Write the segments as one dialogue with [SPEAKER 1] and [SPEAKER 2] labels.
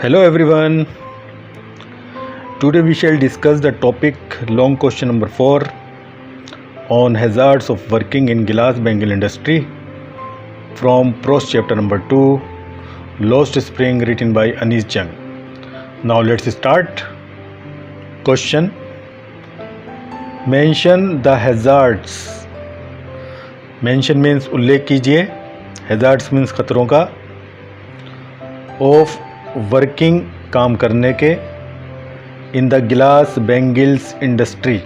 [SPEAKER 1] Hello everyone. Today we shall discuss the topic long question number 4 on hazards of working in glass bangle industry from Prost chapter number 2 Lost Spring written by Anis Jung. Now let's start. Question: Mention the hazards. Mention means उल्लेख कीजिए, hazards means खतरों का, of working काम करने के, in the glass bangles industry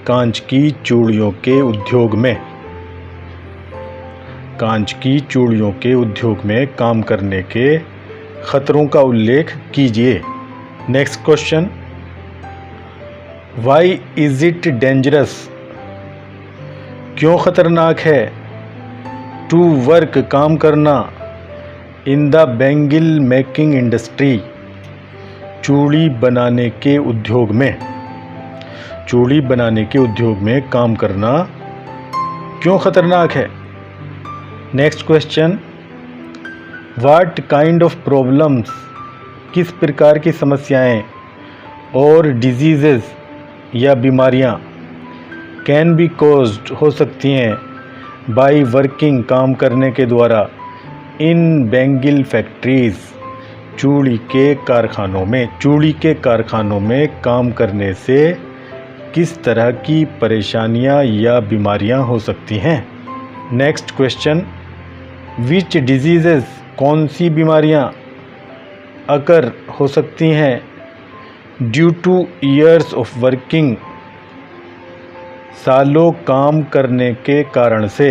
[SPEAKER 1] कांच की चूड़ियों के उद्योग में, कांच की चूड़ियों के उद्योग में काम करने के खतरों का उल्लेख कीजिए. Next question: why is it dangerous. क्यों खतरनाक है टू वर्क काम करना in the bangle making industry चूड़ी बनाने के उद्योग में, चूड़ी बनाने के उद्योग में काम करना क्यों खतरनाक है. Next question: what kind of problems. किस प्रकार की समस्याएं और डिजीजेस या बीमारियां कैन बी कॉज्ड हो सकती हैं बाय वर्किंग काम करने के द्वारा इन बैंगल फैक्ट्रीज चूड़ी के कारखानों में, चूड़ी के कारखानों में काम करने से किस तरह की परेशानियां या बीमारियां हो सकती हैं. नेक्स्ट क्वेश्चन: विच डिजीजेस. कौन सी बीमारियां अकर हो सकती हैं due two years of working सालों काम करने के कारण से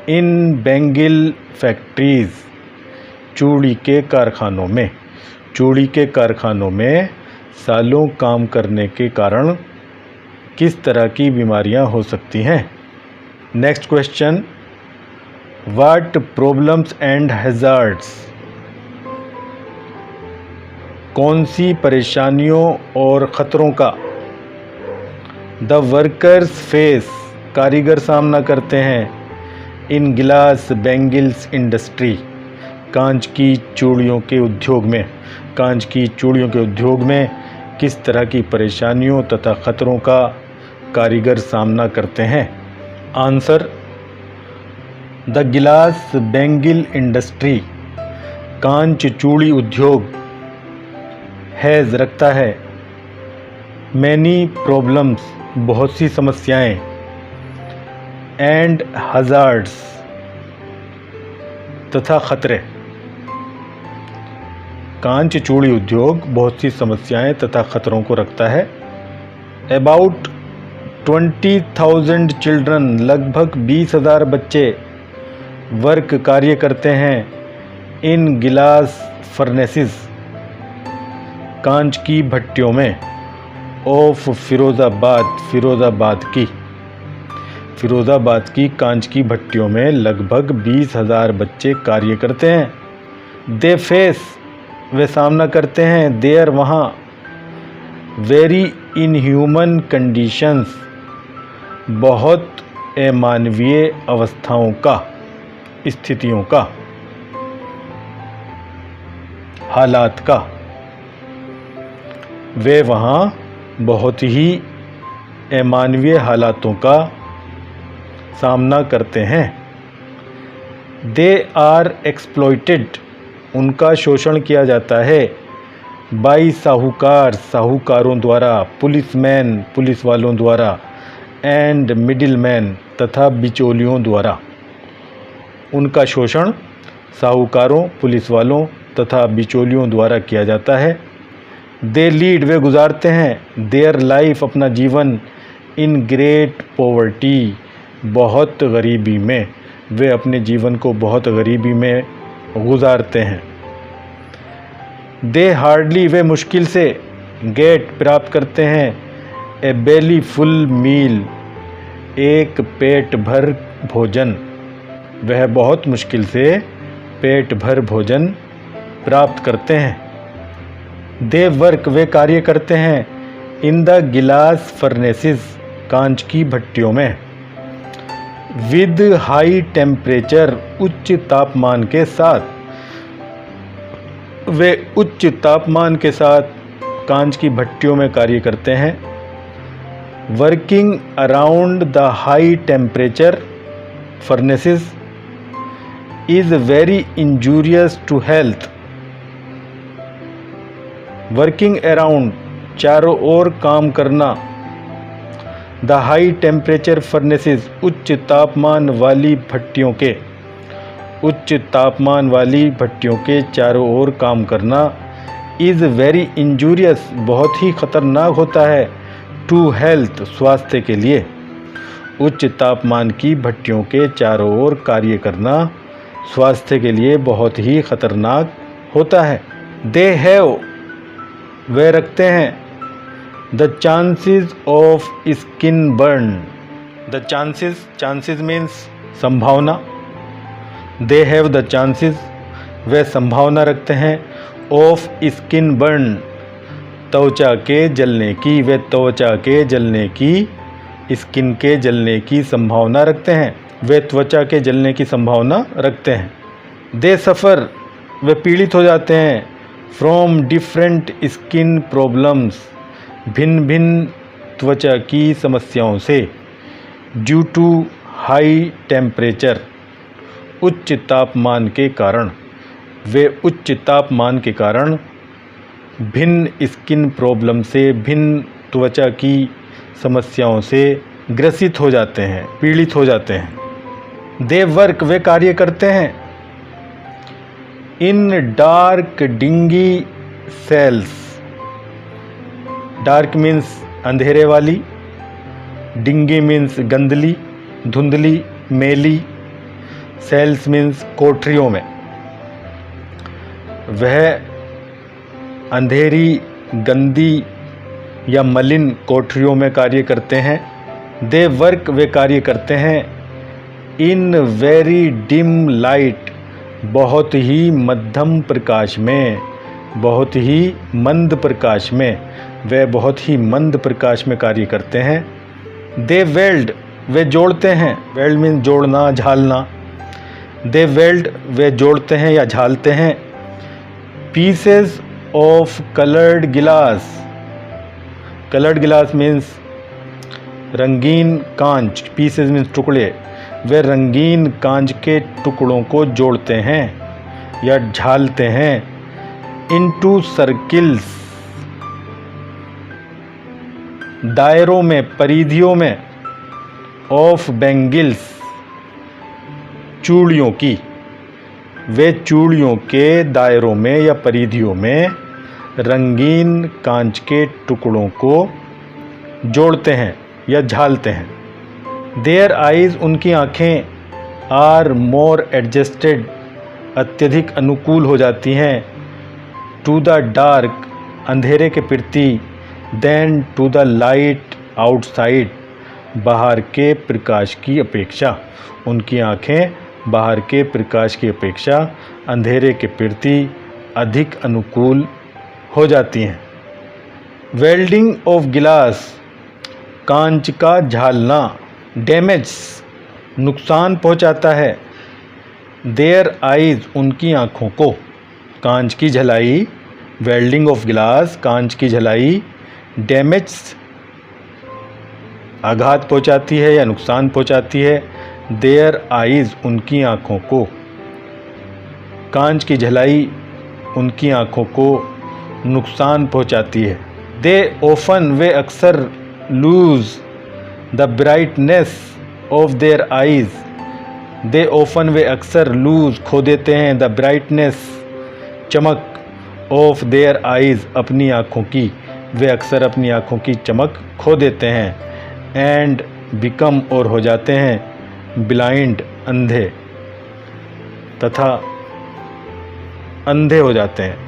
[SPEAKER 1] इन बैंगल फैक्ट्रीज चूड़ी के कारखानों में, चूड़ी के कारखानों में सालों काम करने के कारण किस तरह की बीमारियां हो सकती हैं. Next question: what problems and hazards. कौन सी परेशानियों और ख़तरों का द वर्कर्स फेस कारीगर सामना करते हैं इन ग्लास बैंगल्स इंडस्ट्री कांच की चूड़ियों के उद्योग में, कांच की चूड़ियों के उद्योग में किस तरह की परेशानियों तथा खतरों का कारीगर सामना करते हैं. Answer: the glass bangle industry कांच चूड़ी उद्योग हैज़ रखता है मैनी प्रॉब्लम्स बहुत सी समस्याएं एंड हज़ार्ड्स तथा खतरे. कांच चूड़ी उद्योग बहुत सी समस्याएं तथा खतरों को रखता है. अबाउट 20,000 चिल्ड्रन लगभग 20,000 बच्चे वर्क कार्य करते हैं इन गिलास फर्नेसिस कांच की भट्टियों में ऑफ फिरोज़ाबाद की कांच की भट्टियों में लगभग 20,000 बच्चे कार्य करते हैं. दे फेस वे सामना करते हैं देयर वहाँ वेरी इनह्यूमन कंडीशंस बहुत अमानवीय अवस्थाओं का, स्थितियों का, हालात का. वे वहाँ बहुत ही अमानवीय हालातों का सामना करते हैं. दे आर एक्सप्लॉइटेड उनका शोषण किया जाता है बाई साहूकारों द्वारा, पुलिसमैन पुलिस वालों द्वारा, एंड मिडिलमैन तथा बिचौलियों द्वारा. उनका शोषण साहूकारों, पुलिस वालों तथा बिचौलियों द्वारा किया जाता है. दे लीड वे गुजारते हैं देयर लाइफ अपना जीवन इन ग्रेट पॉवर्टी बहुत गरीबी में, वे अपने जीवन को बहुत गरीबी में गुजारते हैं. दे हार्डली वे मुश्किल से गेट प्राप्त करते हैं ए बेली फुल मील एक पेट भर भोजन, वह बहुत मुश्किल से पेट भर भोजन प्राप्त करते हैं. दे वर्क वे कार्य करते हैं इन द गिलास फर्नेसिस कांच की भट्टियों में विद हाई टेम्परेचर उच्च तापमान के साथ. वे उच्च तापमान के साथ कांच की भट्टियों में कार्य करते हैं। Working around the high temperature furnaces is very injurious to health. Working around चारों ओर काम करना, द हाई टेम्परेचर फर्नेसेस उच्च तापमान वाली भट्टियों के, उच्च तापमान वाली भट्टियों के चारों ओर काम करना, इज़ वेरी इंजूरियस बहुत ही ख़तरनाक होता है, टू हेल्थ स्वास्थ्य के लिए। उच्च तापमान की भट्टियों के चारों ओर कार्य करना स्वास्थ्य के लिए बहुत ही ख़तरनाक होता है। दे हैव वे रखते हैं, the chances of skin burn, the chances means संभावना, दे हैव द चांसेस वे संभावना रखते हैं, ऑफ स्किन बर्न त्वचा के जलने की, वे त्वचा के जलने की, स्किन के जलने की संभावना रखते हैं, वे त्वचा के जलने की संभावना रखते हैं। दे सफ़र वे पीड़ित हो जाते हैं, फ्रॉम डिफरेंट स्किन प्रॉब्लम्स भिन्न भिन्न त्वचा की समस्याओं से, ड्यू टू हाई टेम्परेचर उच्च तापमान के कारण, वे उच्च तापमान के कारण भिन्न स्किन प्रॉब्लम से, भिन्न त्वचा की समस्याओं से ग्रसित हो जाते हैं, पीड़ित हो जाते हैं। दे वर्क वे कार्य करते हैं, in dark dingy cells, dark means अंधेरे वाली, डिंगी मीन्स गंदली, धुंधली, मेली, सेल्स मीन्स कोठरियों में। वह अंधेरी, गंदी या मलिन कोठरियों में कार्य करते हैं। दे वर्क वे कार्य करते हैं, इन वेरी डिम लाइट बहुत ही मध्यम प्रकाश में, बहुत ही मंद प्रकाश में, वे बहुत ही मंद प्रकाश में कार्य करते हैं। दे वेल्ड वे जोड़ते हैं, वेल्ड मीन्स जोड़ना, झालना, दे वेल्ड वे जोड़ते हैं या झालते हैं, पीसेस ऑफ कलर्ड गिलास, कलर्ड गिलास मीन्स रंगीन कांच, पीसेस मीन्स टुकड़े, वे रंगीन कांच के टुकड़ों को जोड़ते हैं या झालते हैं, इनटू सर्किल्स दायरों में, परिधियों में, ऑफ बैंगल्स चूड़ियों की, वे चूड़ियों के दायरों में या परिधियों में रंगीन कांच के टुकड़ों को जोड़ते हैं या झालते हैं। देयर आइज़ उनकी आँखें, आर मोर एडजस्टेड अत्यधिक अनुकूल हो जाती हैं, टू द डार्क अंधेरे के प्रति, then to the light outside बाहर के प्रकाश की अपेक्षा, उनकी आँखें बाहर के प्रकाश की अपेक्षा अंधेरे के प्रति अधिक अनुकूल हो जाती हैं। वेल्डिंग ऑफ गिलास कांच का झालना, डैमेज नुकसान पहुंचाता है, देयर आइज़ उनकी आँखों को, कांच की झलाई, वेल्डिंग ऑफ गिलास कांच की झलाई, डैमेज आघात पहुंचाती है या नुकसान पहुंचाती है, देयर आइज़ उनकी आँखों को, कांच की झलाई उनकी आँखों को नुकसान पहुंचाती है। दे ओफन वे अक्सर lose the brightness of their eyes, they often वे अक्सर लूज खो देते हैं, द ब्राइटनेस चमक, ऑफ देयर आइज़ अपनी आँखों की, वे अक्सर अपनी आँखों की चमक खो देते हैं, एंड बिकम और हो जाते हैं, ब्लाइंड अंधे, तथा अंधे हो जाते हैं।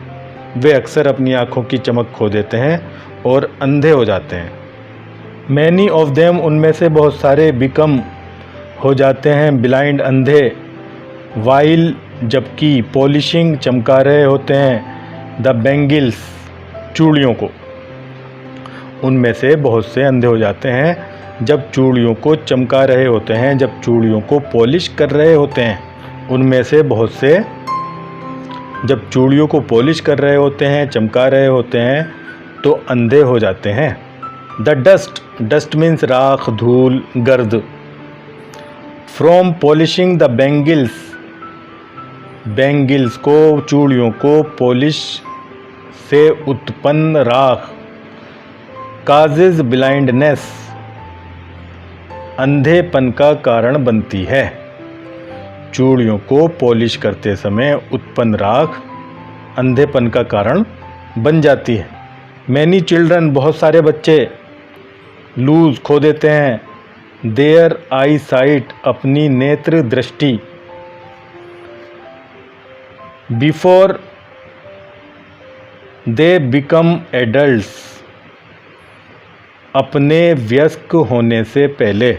[SPEAKER 1] वे अक्सर अपनी आँखों की चमक खो देते हैं और अंधे हो जाते हैं। मैनी ऑफ देम उनमें से बहुत सारे, बिकम हो जाते हैं, ब्लाइंड अंधे, वाइल जबकि, पॉलिशिंग चमका रहे होते हैं, द बैंगल्स चूड़ियों को, उनमें से बहुत से अंधे हो जाते हैं जब चूड़ियों को चमका रहे होते हैं, जब चूड़ियों को पॉलिश कर रहे होते हैं, उनमें से बहुत से जब चूड़ियों को पॉलिश कर रहे होते हैं, चमका रहे होते हैं, तो अंधे हो जाते हैं। द डस्ट, डस्ट मीन्स राख, धूल, गर्द। From polishing the bangles, bangles को, चूड़ियों को पॉलिश से उत्पन्न राख, काजेज ब्लाइंडनेस, अंधेपन का कारण बनती है। चूड़ियों को पॉलिश करते समय उत्पन्न राख अंधेपन का कारण बन जाती है। मैनी चिल्ड्रन, बहुत सारे बच्चे, लूज, खो देते हैं, देयर आई साइट, अपनी नेत्र दृष्टि, बिफोर दे बिकम एडल्ट्स, अपने वयस्क होने से पहले।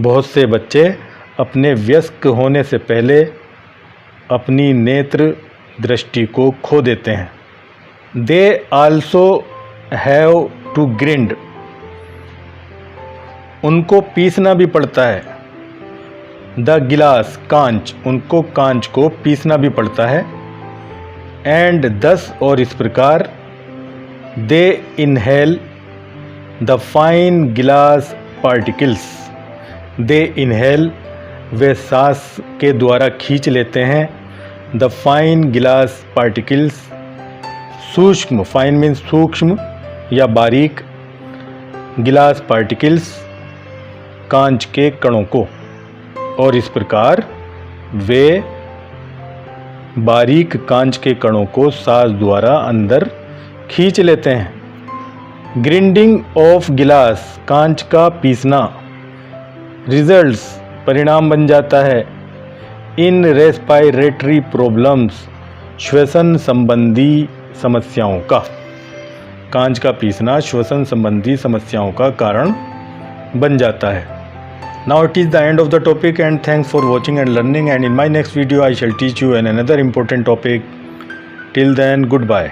[SPEAKER 1] बहुत से बच्चे अपने वयस्क होने से पहले अपनी नेत्र दृष्टि को खो देते हैं। They also have to grind, उनको पीसना भी पड़ता है। द गिलास, कांच, उनको कांच को पीसना भी पड़ता है। एंड दस, और इस प्रकार, दे इनहेल द फाइन गिलास पार्टिकल्स, दे इनहेल, वे सांस के द्वारा खींच लेते हैं। द फाइन गिलास पार्टिकल्स, सूक्ष्म, फाइन मीन्स सूक्ष्म या बारीक, गिलास पार्टिकल्स, कांच के कणों को। और इस प्रकार वे बारीक कांच के कणों को सांस द्वारा अंदर खींच लेते हैं। ग्रिंडिंग ऑफ गिलास, कांच का पीसना, रिजल्ट्स, परिणाम बन जाता है। इन रेस्पायरेटरी प्रॉब्लम्स, श्वसन संबंधी समस्याओं का। कांच का पीसना श्वसन संबंधी समस्याओं का कारण बन जाता है। Now it is the end of the topic, and thanks for watching and learning, and in my next video I shall teach you another important topic. Till then, goodbye.